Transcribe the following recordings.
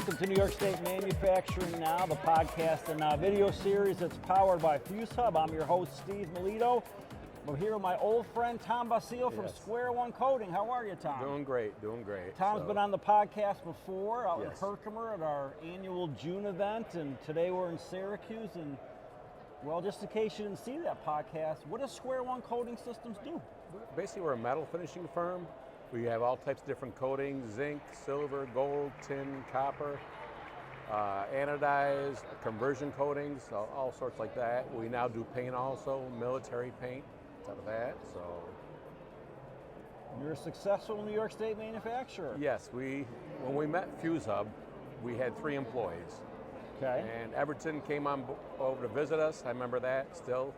Welcome to New York State Manufacturing Now, the podcast and video series that's powered by FuzeHub. I'm your host, Steve Melito. I'm here with my old friend, Tom Basile from Square One Coating. How are you, Tom? Doing great, doing great. Tom's been on the podcast before, out in Yes. Herkimer at our annual June event, and today we're in Syracuse. And, well, just in case you didn't see that podcast, what does Square One Coating Systems do? Basically, we're a metal finishing firm. We have all types of different coatings: zinc, silver, gold, tin, copper, anodized, conversion coatings, all sorts like that. We now do paint also, military paint, out of that. So You're a successful New York State manufacturer. yes, when we met FuzeHub, we had 3 employees. Okay. And Everton came on over to visit us. I remember that still.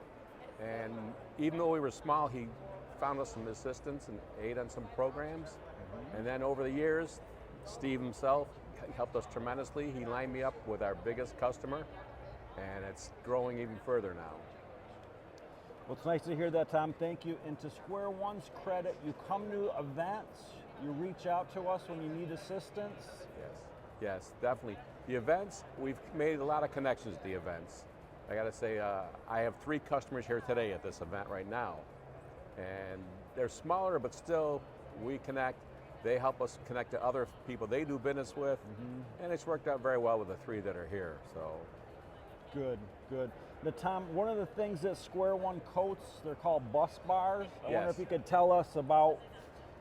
And even though we were small, he found us some assistance and aid on some programs. Mm-hmm. And then over the years, Steve himself helped us tremendously. He lined me up with our biggest customer, and it's growing even further now. Well, it's nice to hear that, Tom. Thank you. And to Square One's credit, you come to events, you reach out to us when you need assistance. Yes, definitely. The events, we've made a lot of connections at the events. I got to say, I have 3 customers here today at this event right now. And they're smaller, but still we connect. They help us connect to other people they do business with, and it's worked out very well with the 3 that are here. So Good, good. Now, Tom, one of the things that Square One coats, they're called bus bars. I wonder if you could tell us about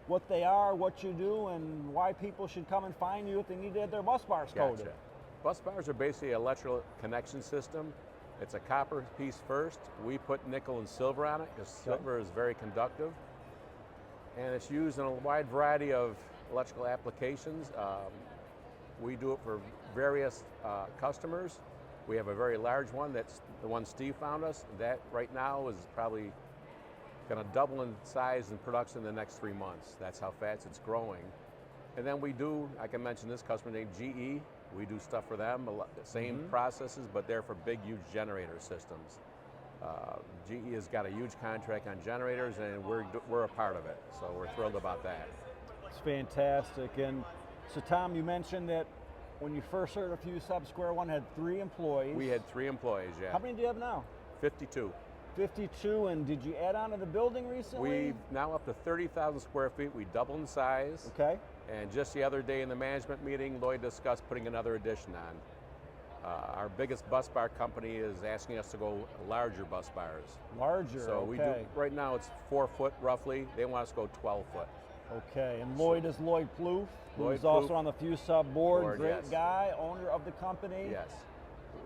what they are, what you do, and why people should come and find you if they need to have their bus bars coated. Gotcha. Bus bars are basically an electrical connection system. It's a copper piece first. We put nickel and silver on it because silver is very conductive. And it's used in a wide variety of electrical applications. We do it for various customers. We have a very large one, that's the one Steve found us. That right now is probably going to double in size in production in the next 3 months. That's how fast it's growing. And then we do, I can mention this customer named GE. We do stuff for them, the same processes, but they're for big, huge generator systems. GE has got a huge contract on generators, and we're a part of it, so we're thrilled about that. It's fantastic. And so, Tom, you mentioned that when you first heard of FuzeHub, Square One had 3 employees. We had 3 employees, yeah. How many do you have now? 52. 52, and did you add on to the building recently? We've now up to 30,000 square feet. We doubled in size. Okay. And just the other day in the management meeting, Lloyd discussed putting another addition on. Our biggest bus bar company is asking us to go larger bus bars. Larger, So we do, right now it's 4 foot roughly. They want us to go 12 foot. Okay, and Lloyd is Lloyd Plouffe, Lloyd who's also Plouffe. on the FuzeHub board. Great Yes. guy, owner of the company. Yes,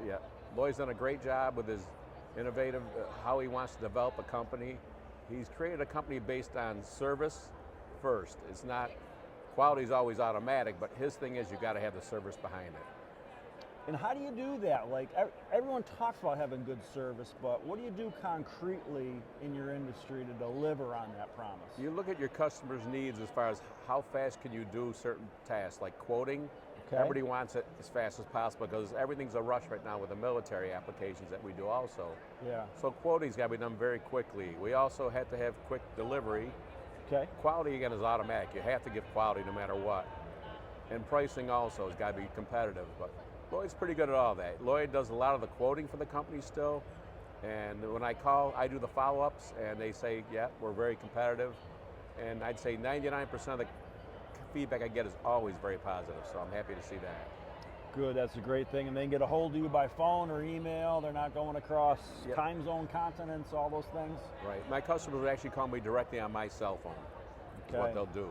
yeah. Lloyd's done a great job with his innovative, how he wants to develop a company. He's created a company based on service first. It's not, quality is always automatic, but his thing is you got to have the service behind it. And how do you do that? Like, everyone talks about having good service, but what do you do concretely in your industry to deliver on that promise? You look at your customers' needs as far as how fast can you do certain tasks, like quoting. Okay. Everybody wants it as fast as possible because everything's a rush right now with the military applications that we do also. Yeah. So quoting's got to be done very quickly. We also have to have quick delivery. Okay. Quality, again, is automatic. You have to give quality no matter what. And pricing also has got to be competitive. But Lloyd's pretty good at all that. Lloyd does a lot of the quoting for the company still. And when I call, I do the follow-ups, and they say, yeah, we're very competitive. And I'd say 99% of the feedback I get is always very positive, so I'm happy to see that. Good, that's a great thing. And they can get a hold of you by phone or email. They're not going across time zone, continents, all those things. Right. My customers would actually call me directly on my cell phone. That's what they'll do,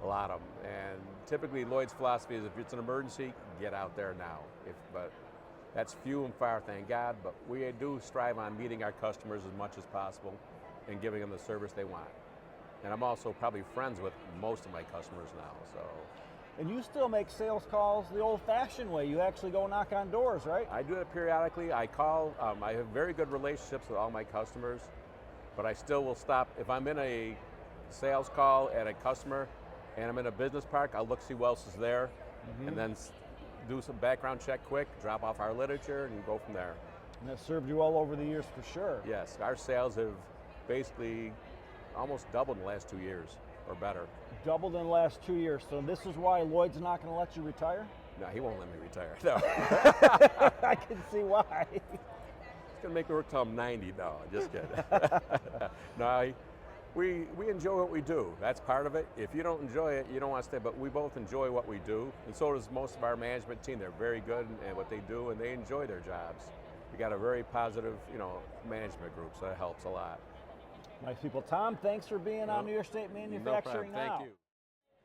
a lot of them. And typically Lloyd's philosophy is if it's an emergency, get out there now. But that's few and far, thank God. But we do strive on meeting our customers as much as possible and giving them the service they want. And I'm also probably friends with most of my customers now, so. And you still make sales calls the old-fashioned way. You actually go knock on doors, right? I do it periodically. I call, I have very good relationships with all my customers, but I still will stop. If I'm in a sales call at a customer and I'm in a business park, I'll look, see who else is there, and then do some background check quick, drop off our literature, and go from there. And that served you well over the years for sure. Yes, our sales have basically almost doubled in the last 2 years, or better. Doubled in the last 2 years. So this is why Lloyd's not going to let you retire? No, he won't let me retire. No. I can see why. He's going to make me work till I'm 90. No, just kidding. No, we enjoy what we do. That's part of it. If you don't enjoy it, you don't want to stay, but we both enjoy what we do, and so does most of our management team. They're very good at what they do, and they enjoy their jobs. We got a very positive, management group, so that helps a lot. Nice people. Tom, thanks for being on New York State Manufacturing Now. Thank you.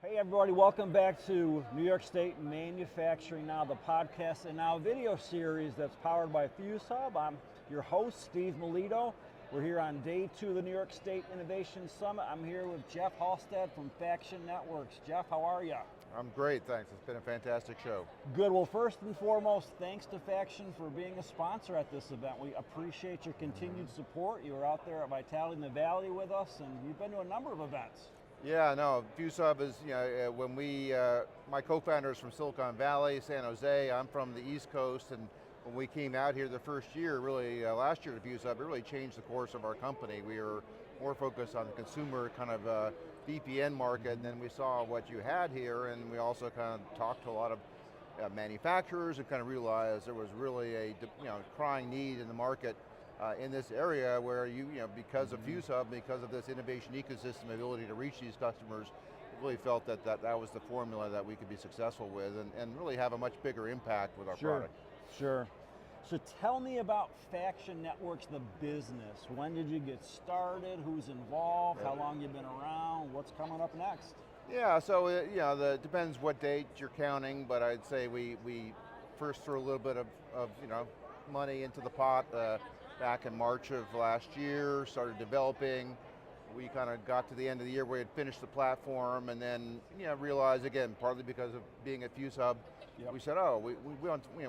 Hey everybody, welcome back to New York State Manufacturing Now, the podcast and now video series that's powered by FuzeHub. I'm your host, Steve Melito. We're here on day 2 of the New York State Innovation Summit. I'm here with Geoff Halstead from Faction Networks. Geoff, how are you? I'm great, thanks. It's been a fantastic show. Good. Well, first and foremost, thanks to Faction for being a sponsor at this event. We appreciate your continued support. You were out there at Vitality in the Valley with us, and you've been to a number of events. Yeah, no, FuzeHub is, when my co-founder is from Silicon Valley, San Jose. I'm from the East Coast, and when we came out here the first year, really last year to FuzeHub, it really changed the course of our company. We were more focused on the consumer kind of VPN market, and then we saw what you had here, and we also kind of talked to a lot of manufacturers and kind of realized there was really a crying need in the market in this area where because of FuzeHub, because of this innovation ecosystem ability to reach these customers, really felt that was the formula that we could be successful with and really have a much bigger impact with our product. Sure. So tell me about Faction Networks, the business. When did you get started? Who's involved? How long you been around? What's coming up next? Yeah, so it depends what date you're counting, but I'd say we first threw a little bit of money into the pot back in March of last year, started developing. We kind of got to the end of the year where we had finished the platform, and then realized again, partly because of being at FuzeHub, we said, we want me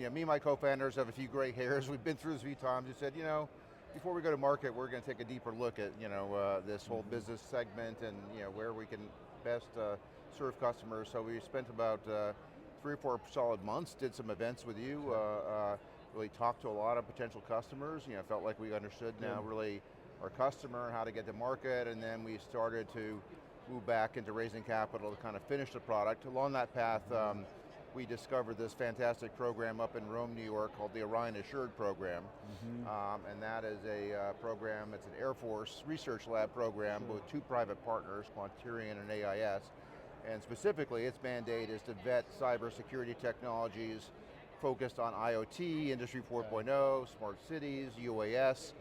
and my co-founders have a few gray hairs. We've been through this a few times. We said, before we go to market, we're going to take a deeper look at this whole business segment and where we can best serve customers. So we spent about 3 or 4 solid months, did some events with you, really talked to a lot of potential customers. Felt like we understood now really our customer and how to get to market, and then we started to move back into raising capital to kind of finish the product. Along that path, we discovered this fantastic program up in Rome, New York called the Orion Assured program. And that is a program, it's an Air Force research lab program with 2 private partners, Quanterion and AIS. And specifically, its mandate is to vet cybersecurity technologies focused on IoT, Industry 4.0, smart cities, UAS,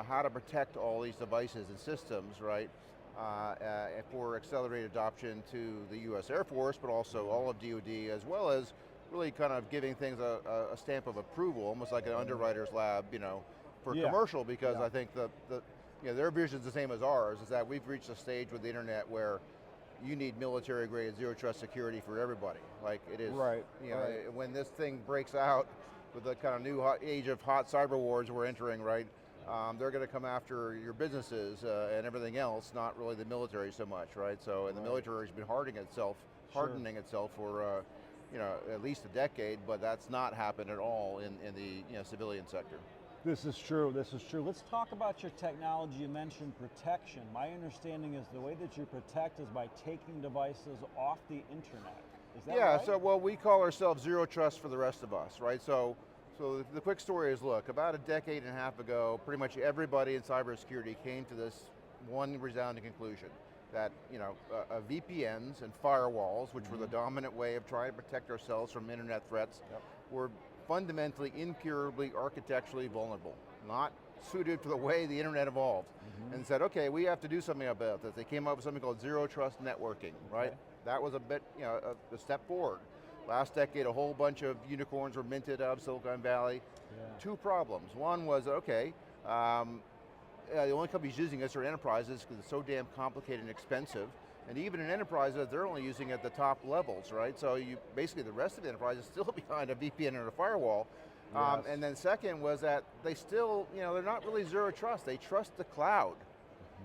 how to protect all these devices and systems, right? For accelerated adoption to the US Air Force, but also all of DoD, as well as really kind of giving things a stamp of approval, almost like an underwriter's lab, for commercial, because I think their vision's the same as ours, is that we've reached a stage with the internet where you need military-grade zero trust security for everybody. Like it is, when this thing breaks out with the kind of new age of hot cyber wars we're entering, right? They're going to come after your businesses and everything else, not really the military so much, right? So, and the military has been hardening itself for at least a decade, but that's not happened at all in the civilian sector. This is true. Let's talk about your technology. You mentioned protection. My understanding is the way that you protect is by taking devices off the internet. Is that right? So we call ourselves zero trust for the rest of us, right? So the quick story is, look, about a decade and a half ago, pretty much everybody in cybersecurity came to this one resounding conclusion that VPNs and firewalls, which were the dominant way of trying to protect ourselves from internet threats, were fundamentally, incurably, architecturally vulnerable, not suited for the way the internet evolved, and said, okay, we have to do something about this. They came up with something called zero trust networking, right? That was a bit, a step forward. Last decade, a whole bunch of unicorns were minted out of Silicon Valley. 2 problems. One was, okay, the only companies using this are enterprises because it's so damn complicated and expensive. And even in enterprises, they're only using it at the top levels, right? So basically the rest of the enterprise is still behind a VPN and a firewall. And then second was that they still, they're not really zero trust. They trust the cloud.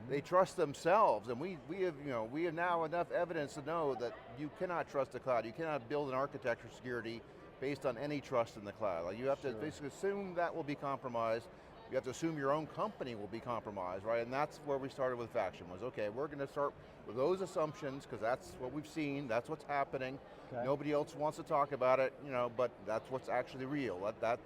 They trust themselves, and we have now enough evidence to know that you cannot trust the cloud. You cannot build an architecture security based on any trust in the cloud. Like you have to basically assume that will be compromised, You have to assume your own company will be compromised, right? And that's where we started with Faction, was okay, we're going to start with those assumptions, because that's what we've seen, that's what's happening. Okay. Nobody else wants to talk about it, but that's what's actually real. That's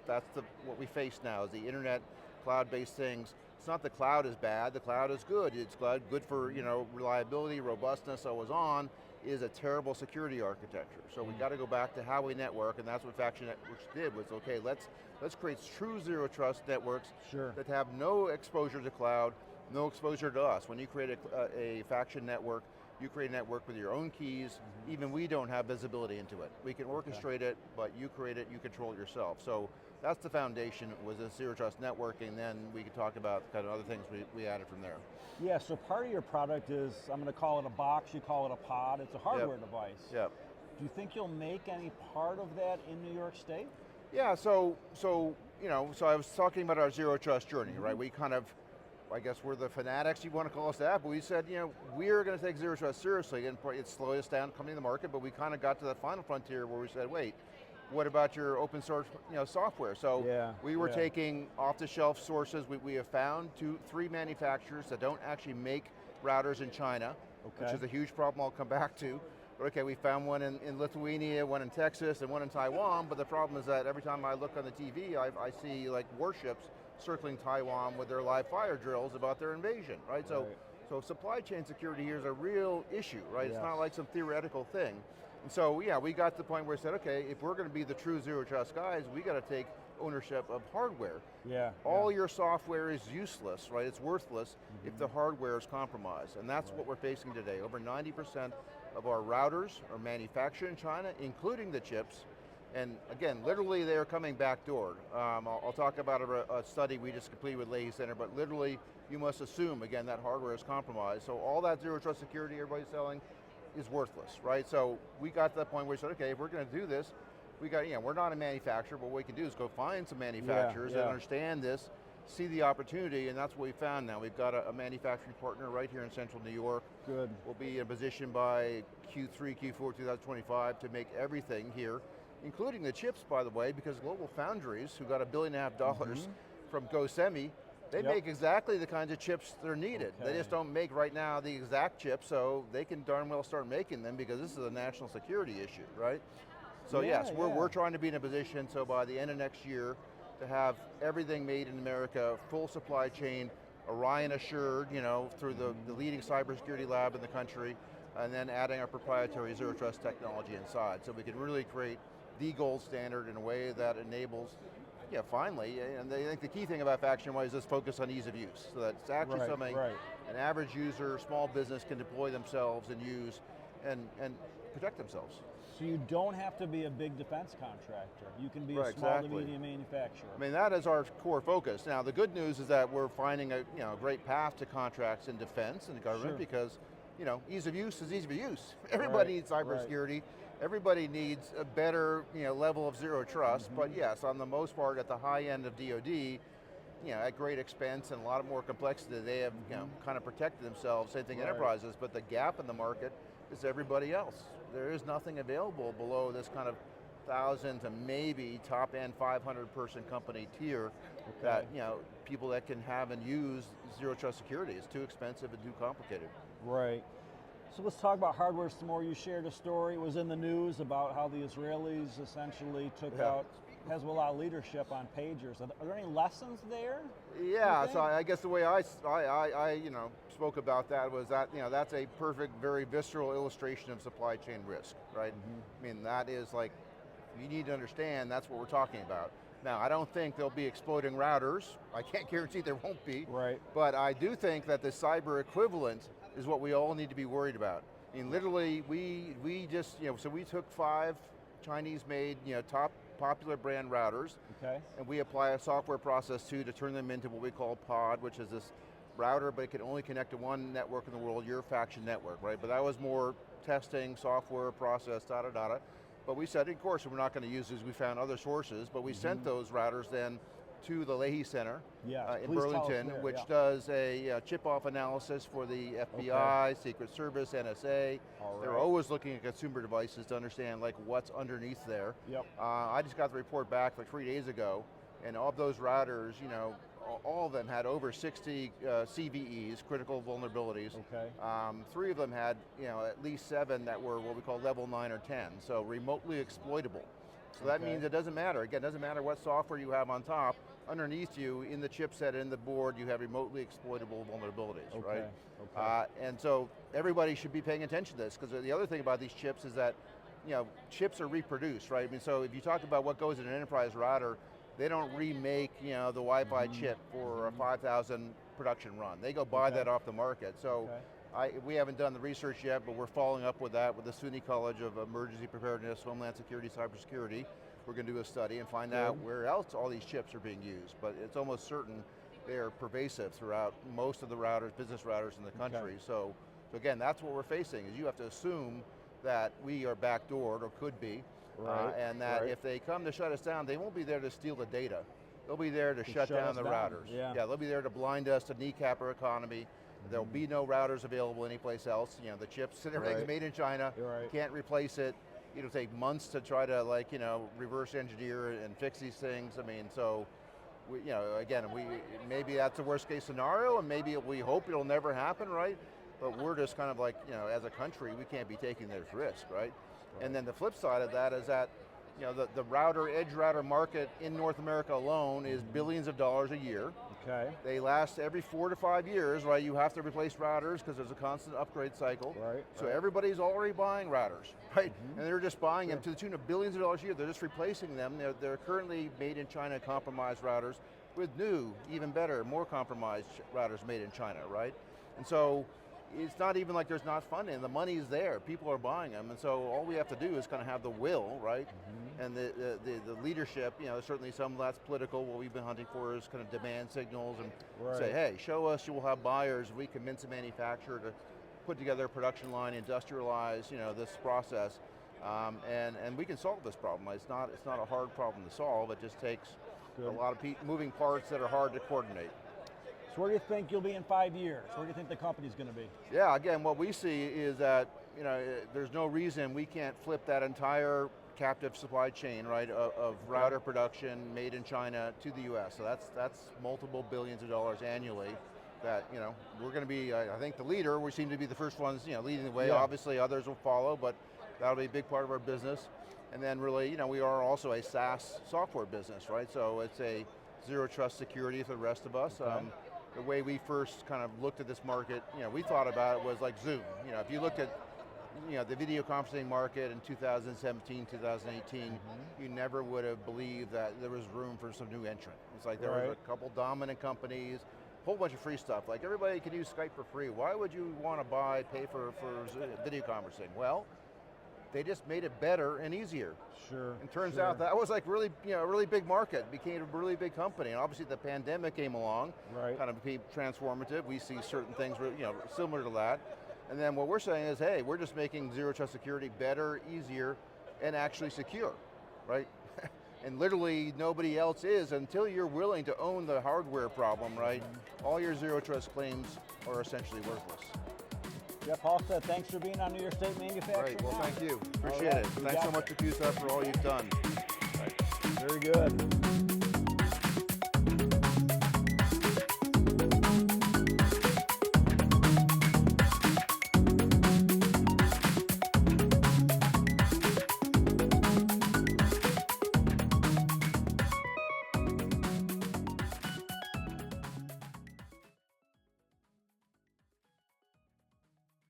what we face now, is the internet, cloud-based things. It's not the cloud is bad, the cloud is good. It's good for reliability, robustness, so on. Is a terrible security architecture. So we got to go back to how we network, and that's what Faction Networks did, was okay, let's create true zero trust networks that have no exposure to cloud, no exposure to us. When you create a Faction network, you create a network with your own keys, even we don't have visibility into it. We can orchestrate it, but you create it, you control it yourself. So that's the foundation, was a zero trust networking, then we could talk about kind of other things we added from there. Yeah, so part of your product is, I'm going to call it a box, you call it a pod, it's a hardware device. Yep. Do you think you'll make any part of that in New York State? Yeah, so I was talking about our zero trust journey, right? We kind of, I guess we're the fanatics, you want to call us that, but we said, we're going to take zero trust seriously, and it slowed us down coming to the market, but we kind of got to that final frontier where we said, wait, what about your open source software? So we were taking off-the-shelf sources. We have found 3 manufacturers that don't actually make routers in China, which is a huge problem I'll come back to. But okay, we found one in Lithuania, one in Texas, and one in Taiwan, but the problem is that every time I look on the TV, I see like warships circling Taiwan with their live fire drills about their invasion, right? So supply chain security here is a real issue, right? It's not like some theoretical thing. And so yeah, we got to the point where we said, okay, if we're going to be the true zero trust guys, we got to take ownership of hardware. All your software is useless, right? It's worthless if the hardware is compromised. And that's what we're facing today. Over 90% of our routers are manufactured in China, including the chips. And again, literally they are coming backdoored. I'll talk about a study we just completed with Leahy Center, but literally you must assume, again, that hardware is compromised. So all that zero trust security everybody's selling is worthless, right? So we got to that point where we said, okay, if we're going to do this, we're not a manufacturer, but what we can do is go find some manufacturers that understand this, see the opportunity, and that's what we found now. We've got a manufacturing partner right here in central New York. Good. We'll be in a position by Q3, Q4 2025 to make everything here, including the chips, by the way, because Global Foundries, who got $1.5 billion from GoSemi, they make exactly the kinds of chips that are needed. They just don't make right now the exact chips, so they can darn well start making them because this is a national security issue, right? So yes, we're trying to be in a position so by the end of next year to have everything made in America, full supply chain, Orion assured, through the leading cybersecurity lab in the country, and then adding our proprietary zero trust technology inside. So we can really create the gold standard in a way that enables, finally, and I think the key thing about FactionWise is this focus on ease of use. So that it's actually something an average user, small business can deploy themselves and use and protect themselves. So you don't have to be a big defense contractor. You can be a small to medium manufacturer. I mean, that is our core focus. Now, the good news is that we're finding a great path to contracts in defense and government because, ease of use is ease of use. Everybody needs cybersecurity. Everybody needs a better, level of zero trust. But yes, on the most part, at the high end of DoD, at great expense and a lot more complexity, they have, kind of protected themselves. Same thing enterprises. But the gap in the market is everybody else. There is nothing available below this kind of 1,000 to maybe top end 500 person company tier that, people that can have and use zero trust security. It's too expensive and too complicated. Right. So let's talk about hardware some more. You shared a story, it was in the news about how the Israelis essentially took out Hezbollah leadership on pagers. Are there any lessons there? Yeah, so I guess the way I spoke about that was that, that's a perfect, very visceral illustration of supply chain risk, right? I mean, that is like, you need to understand that's what we're talking about. Now, I don't think there'll be exploding routers. I can't guarantee there won't be. Right. But I do think that the cyber equivalent is what we all need to be worried about. I mean, literally, we just, so we took 5 Chinese-made, top popular brand routers, and we apply a software process to turn them into what we call pod, which is this router, but it can only connect to one network in the world, your Faction network, right? But that was more testing, software process, da-da-da-da. But we said, of course, we're not going to use these, we found other sources, but we sent those routers then to the Leahy Center in Burlington, which does a chip-off analysis for the FBI, Secret Service, NSA. They're always looking at consumer devices to understand like what's underneath there. I just got the report back like 3 days ago, And of those routers, you know, all of them had over 60 CVEs, critical vulnerabilities. Okay. 3 of them had, you know, at least 7 that were what we call level 9 or 10, so remotely exploitable. So that means it doesn't matter. Again, it doesn't matter what software you have on top. Underneath you, in the chipset, in the board, you have remotely exploitable vulnerabilities, right? Okay. And so everybody should be paying attention to this, because the other thing about these chips is that, you know, chips are reproduced, right? I mean, so if you talk about what goes in an enterprise router, they don't remake, you know, the Wi-Fi chip for a 5,000 production run. They go buy that off the market. So we haven't done the research yet, but we're following up with that with the SUNY College of Emergency Preparedness, Homeland Security, Cybersecurity. We're going to do a study and find out where else all these chips are being used, but it's almost certain they're pervasive throughout most of the routers, business routers in the country. So again, that's what we're facing, is you have to assume that we are backdoored, or could be, and that if they come to shut us down, they won't be there to steal the data. They'll be there to shut down the routers. Yeah, they'll be there to blind us, to kneecap our economy. There'll be no routers available anyplace else. You know, the chips and everything's made in China. You can't replace it. It'll take months to try to, like, you know, reverse engineer and fix these things. I mean, so, you know, again, maybe that's the worst case scenario, and maybe we hope it'll never happen, right? But we're just kind of like, you know, as a country, we can't be taking this risk, right? And then the flip side of that is that, you know, the router, edge router market in North America alone is billions of dollars a year. Okay. They last every 4 to 5 years, right? You have to replace routers because there's a constant upgrade cycle. So everybody's already buying routers, right? And they're just buying them to the tune of billions of dollars a year. They're just replacing them. They're currently made in China compromised routers with new, even better, more compromised routers made in China, right? And so it's not even like there's not funding. The money's there. People are buying them, and so all we have to do is kind of have the will, right? And the leadership. You know, certainly some of that's political. What we've been hunting for is kind of demand signals and say, hey, show us you will have buyers. We convince a manufacturer to put together a production line, industrialize, you know, this process, and we can solve this problem. It's not a hard problem to solve. It just takes a lot of moving parts that are hard to coordinate. So where do you think you'll be in 5 years? Where do you think the company's going to be? Yeah, again, what we see is that, you know, there's no reason we can't flip that entire captive supply chain, right, of router production made in China to the US. So that's multiple billions of dollars annually that, you know, we're going to be, I think, the leader. We seem to be the first ones, you know, leading the way. Obviously others will follow, but that'll be a big part of our business. And then really, you know, we are also a SaaS software business, right? So it's a zero trust security for the rest of us. The way we first kind of looked at this market, you know, we thought about it was like Zoom. You know, if you looked at, you know, the video conferencing market in 2017, 2018, you never would have believed that there was room for some new entrant. It's like there was a couple dominant companies, a whole bunch of free stuff. Like everybody can use Skype for free. Why would you want to pay for video conferencing? Well, they just made it better and easier. And turns out that was like really, you know, a really big market, became a really big company. And obviously the pandemic came along, kind of became transformative. We see certain things, you know, similar to that. And then what we're saying is, hey, we're just making zero trust security better, easier, and actually secure, right? And literally nobody else is until you're willing to own the hardware problem, right? All your zero trust claims are essentially worthless. Geoff Halstead, thanks for being on New York State Manufacturing. Great, well, thank you. Appreciate it. Thanks so much to FuzeHub for all you've done. Very good.